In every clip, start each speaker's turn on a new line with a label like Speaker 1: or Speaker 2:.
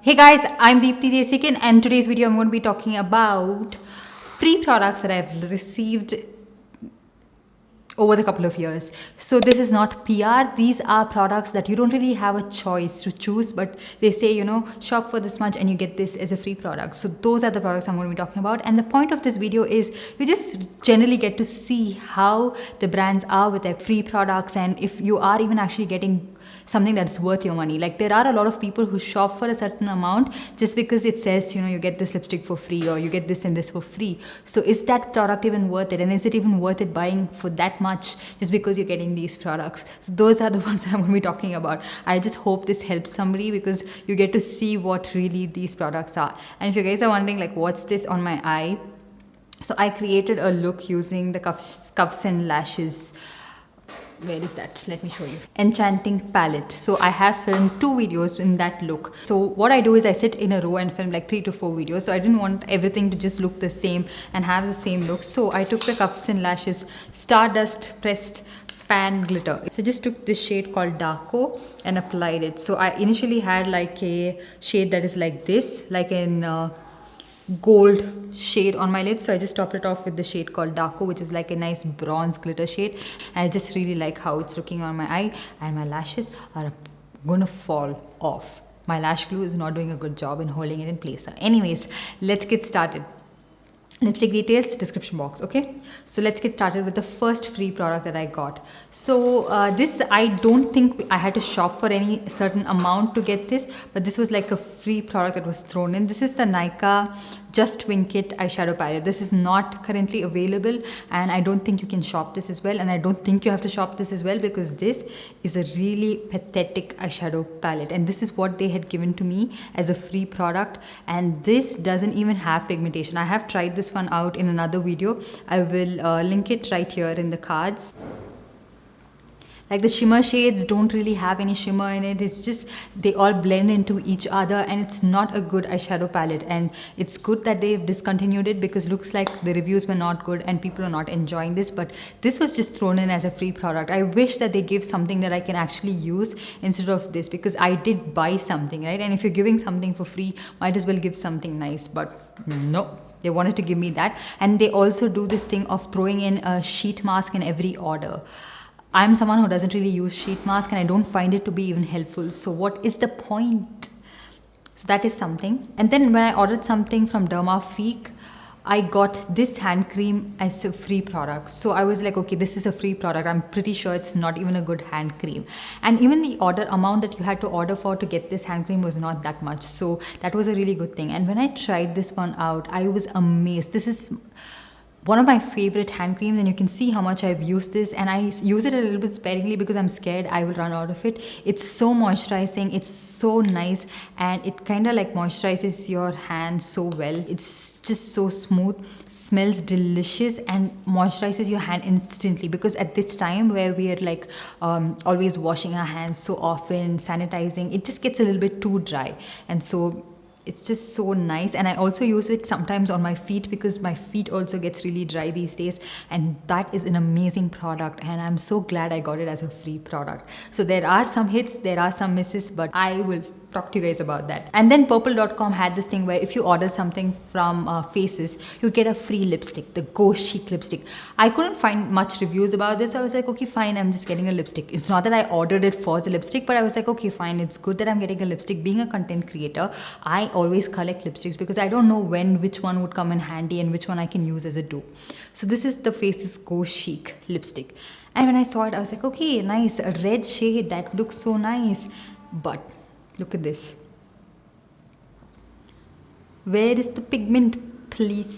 Speaker 1: Hey guys, I'm Deepthi Desikan and today's video I'm going to be talking about free products that I've received over the couple of years. So this is not PR. These are products that you don't really have a choice to choose, but they say, shop for this much and you get this as a free product. So those are the products I'm going to be talking about. And the point of this video is you just generally get to see how the brands are with their free products and if you are even actually getting something that's worth your money. Like there are a lot of people who shop for a certain amount just because it says, you get this lipstick for free or you get this and this for free. So is that product even worth it? And is it even worth it buying for that much just because you're getting these products? So those are the ones that I'm going to be talking about. I just hope this helps somebody because you get to see what really these products are. And if you guys are wondering like what's this on my eye, so I created a look using the cuffs and lashes. Where is that? Let me show you. Enchanting palette. So I have filmed 2 videos in that look. So what I do is I sit in a row and film like 3 to 4 videos. So I didn't want everything to just look the same and have the same look. So I took the cuffs and lashes Stardust Pressed Pan Glitter. So I just took this shade called Darko and applied it. So I initially had like a shade that is like this, like in gold shade on my lips, so I just topped it off with the shade called Darko, which is like a nice bronze glitter shade, and I just really like how it's looking on my eye. And my lashes are gonna fall off. My lash glue is not doing a good job in holding it in place. So anyways, let's get started. Lipstick details description box. Okay, so let's get started with the first free product that I got. So this, I don't think I had to shop for any certain amount to get this, but this was like a free product that was thrown in. This is the Nykaa Just Wink It eyeshadow palette. This is not currently available and I don't think you can shop this as well, and I don't think you have to shop this as well because this is a really pathetic eyeshadow palette, and this is what they had given to me as a free product. And this doesn't even have pigmentation. I have tried this one out in another video. I will link it right here in the cards. Like the shimmer shades don't really have any shimmer in it. It's just they all blend into each other and it's not a good eyeshadow palette. And it's good that they've discontinued it because looks like the reviews were not good and people are not enjoying this, but this was just thrown in as a free product. I wish that they give something that I can actually use instead of this, because I did buy something, right? And if you're giving something for free, might as well give something nice, but no. They wanted to give me that. And they also do this thing of throwing in a sheet mask in every order. I'm someone who doesn't really use sheet mask and I don't find it to be even helpful. So what is the point? So that is something. And then when I ordered something from Dermafique, I got this hand cream as a free product. So I was like, okay, this is a free product. I'm pretty sure it's not even a good hand cream. And even the order amount that you had to order for to get this hand cream was not that much. So that was a really good thing. And when I tried this one out, I was amazed. This is one of my favorite hand creams, and you can see how much I've used this, and I use it a little bit sparingly because I'm scared I will run out of it. It's so moisturizing, it's so nice, and it kind of like moisturizes your hands so well. It's just so smooth, smells delicious, and moisturizes your hand instantly, because at this time where we are like always washing our hands so often, sanitizing, it just gets a little bit too dry. And so it's just so nice. And I also use it sometimes on my feet because my feet also gets really dry these days, and that is an amazing product, and I'm so glad I got it as a free product. So there are some hits, there are some misses, but I will talk to you guys about that. And then purple.com had this thing where if you order something from Faces, you get a free lipstick, the Ghost Chic lipstick. I couldn't find much reviews about this. I was like, okay, fine, I'm just getting a lipstick. It's not that I ordered it for the lipstick, but I was like, okay, fine, it's good that I'm getting a lipstick. Being a content creator, I always collect lipsticks because I don't know which one would come in handy and which one I can use as a dupe. So this is the Faces Ghost Chic lipstick. And when I saw it, I was like, okay, nice, a red shade, that looks so nice. But look at this. Where is the pigment, please?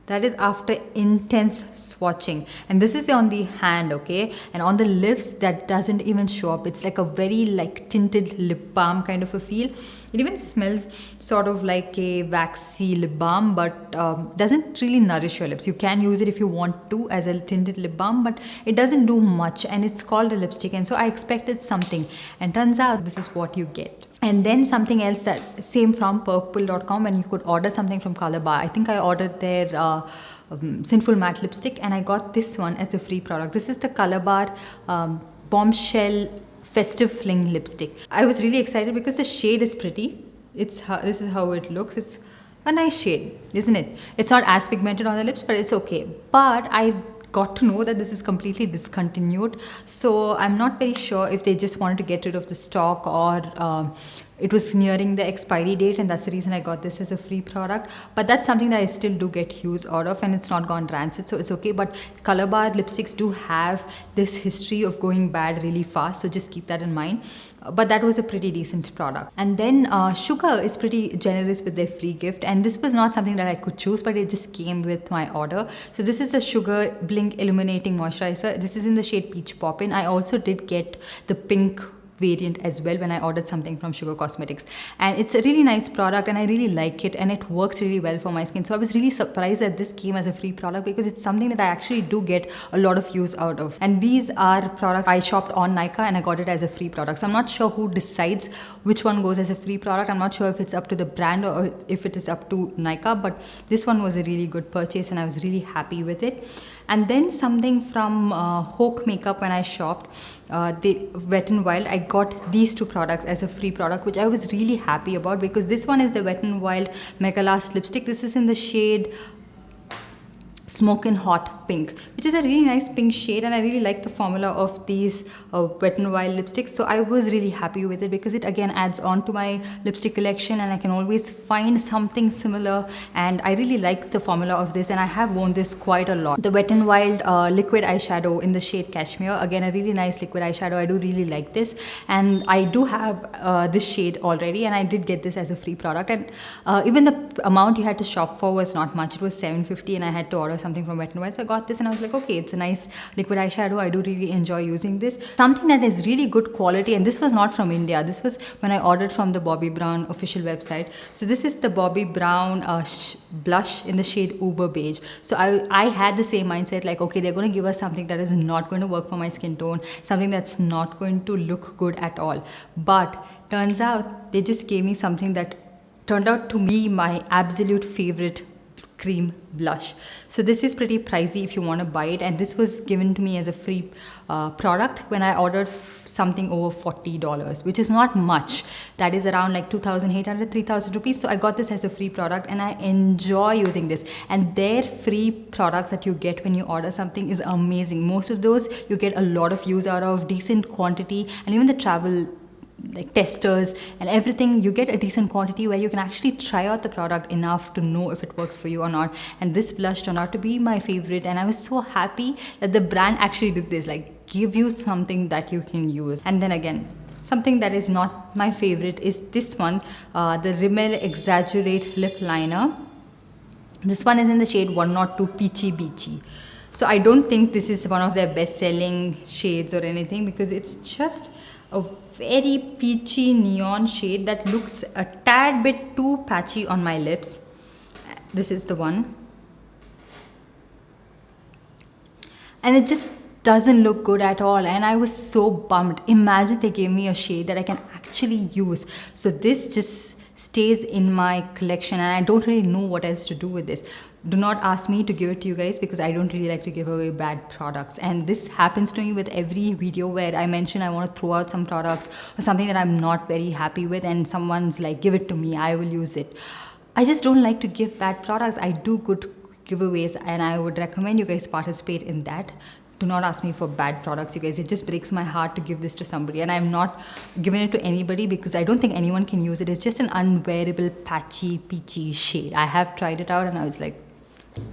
Speaker 1: That is after intense swatching, and this is on the hand, okay? And on the lips, that doesn't even show up. It's like a very like tinted lip balm kind of a feel. It even smells sort of like a waxy lip balm, but doesn't really nourish your lips. You can use it if you want to as a tinted lip balm, but it doesn't do much, and it's called a lipstick, and so I expected something, and turns out this is what you get. And then something else that same from purple.com, and you could order something from Color Bar. I think I ordered their Sinful Matte lipstick, and I got this one as a free product. This is the Color Bar Bombshell Festive Fling lipstick. I was really excited because the shade is pretty. This is how it looks. It's a nice shade, isn't it? It's not as pigmented on the lips, but it's okay. But I got to know that this is completely discontinued, so I'm not very sure if they just wanted to get rid of the stock, or it was nearing the expiry date, and that's the reason I got this as a free product. But that's something that I still do get use out of, and it's not gone rancid, so it's okay. But color bar lipsticks do have this history of going bad really fast, so just keep that in mind. But that was a pretty decent product. And then Sugar is pretty generous with their free gift, and this was not something that I could choose, but it just came with my order. So this is the Sugar Blink Illuminating Moisturizer. This is in the shade Peach Poppin'. I also did get the pink variant as well when I ordered something from Sugar Cosmetics, and it's a really nice product, and I really like it, and it works really well for my skin. So I was really surprised that this came as a free product, because it's something that I actually do get a lot of use out of. And these are products I shopped on Nykaa, and I got it as a free product. So I'm not sure who decides which one goes as a free product. I'm not sure if it's up to the brand or if it is up to Nykaa, but this one was a really good purchase, and I was really happy with it. And then something from Hoke Makeup, when I shopped the Wet n Wild, I got these two products as a free product, which I was really happy about, because this one is the Wet n Wild Mega Last lipstick. This is in the shade Smokin' Hot Pink, which is a really nice pink shade, and I really like the formula of these Wet n Wild lipsticks. So I was really happy with it, because it again adds on to my lipstick collection, and I can always find something similar, and I really like the formula of this, and I have worn this quite a lot. The Wet n Wild liquid eyeshadow in the shade Cashmere, again a really nice liquid eyeshadow. I do really like this, and I do have this shade already, and I did get this as a free product. And even the amount you had to shop for was not much. It was $7.50, and I had to order something from Wet n Wild. So I got this, and I was like, okay, it's a nice liquid eyeshadow. I do really enjoy using this. Something that is really good quality, and this was not from India. This was when I ordered from the Bobbi Brown official website. So this is the Bobbi Brown blush in the shade Uber Beige. So I had the same mindset, like, okay, they're going to give us something that is not going to work for my skin tone, something that's not going to look good at all. But turns out they just gave me something that turned out to be my absolute favorite cream blush. So this is pretty pricey if you want to buy it, and this was given to me as a free product when I ordered something over $40, which is not much. That is around like 2,800, 3,000 rupees. So I got this as a free product, and I enjoy using this. And their free products that you get when you order something is amazing. Most of those you get a lot of use out of, decent quantity, and even the travel like testers and everything, you get a decent quantity where you can actually try out the product enough to know if it works for you or not. And this blush turned out to be my favorite, and I was so happy that the brand actually did this, like give you something that you can use. And then again, something that is not my favorite is this one, the Rimmel Exaggerate lip liner. This one is in the shade 102 Peachy Beachy. So I don't think this is one of their best selling shades or anything, because it's just a very peachy neon shade that looks a tad bit too patchy on my lips. This is the one, and it just doesn't look good at all, and I was so bummed. Imagine they gave me a shade that I can actually use. So this just stays in my collection, and I don't really know what else to do with this. Do not ask me to give it to you guys, because I don't really like to give away bad products, and this happens to me with every video where I mention I want to throw out some products or something that I'm not very happy with, and someone's like, give it to me, I will use it. I just don't like to give bad products. I do good giveaways, and I would recommend you guys participate in that. Do not ask me for bad products, you guys. It just breaks my heart to give this to somebody, and I'm not giving it to anybody because I don't think anyone can use it. It's just an unwearable patchy peachy shade. I have tried it out, and I was like,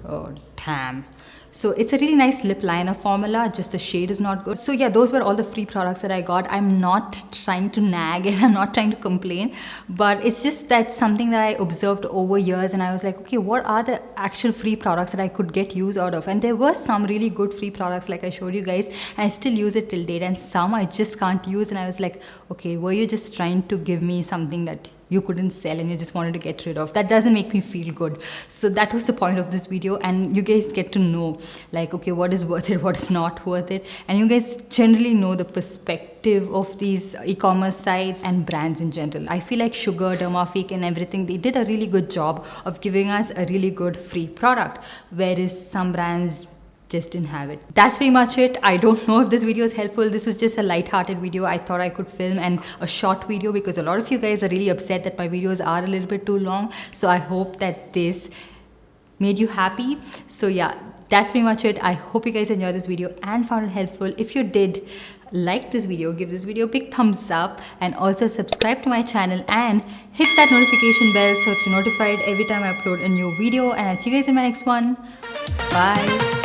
Speaker 1: oh damn. So it's a really nice lip liner formula, just the shade is not good. So yeah, those were all the free products that I got. I'm not trying to nag and I'm not trying to complain, but it's just that something that I observed over years, and I was like, okay, what are the actual free products that I could get use out of? And there were some really good free products like I showed you guys, and I still use it till date, and some I just can't use. And I was like, okay, were you just trying to give me something that you couldn't sell and you just wanted to get rid of? That doesn't make me feel good. So that was the point of this video, and you guys get to know, like, okay, what is worth it, what is not worth it, and you guys generally know the perspective of these e-commerce sites and brands in general. I feel like Sugar, Dermafic and everything, they did a really good job of giving us a really good free product, whereas some brands just didn't have it. That's pretty much it. I don't know if this video is helpful. This is just a light-hearted video I thought I could film, and a short video because a lot of you guys are really upset that my videos are a little bit too long. So I hope that this made you happy. So yeah, that's pretty much it. I hope you guys enjoyed this video and found it helpful. If you did, like this video, give this video a big thumbs up, and also subscribe to my channel and hit that notification bell so that you're notified every time I upload a new video. And I'll see you guys in my next one. Bye.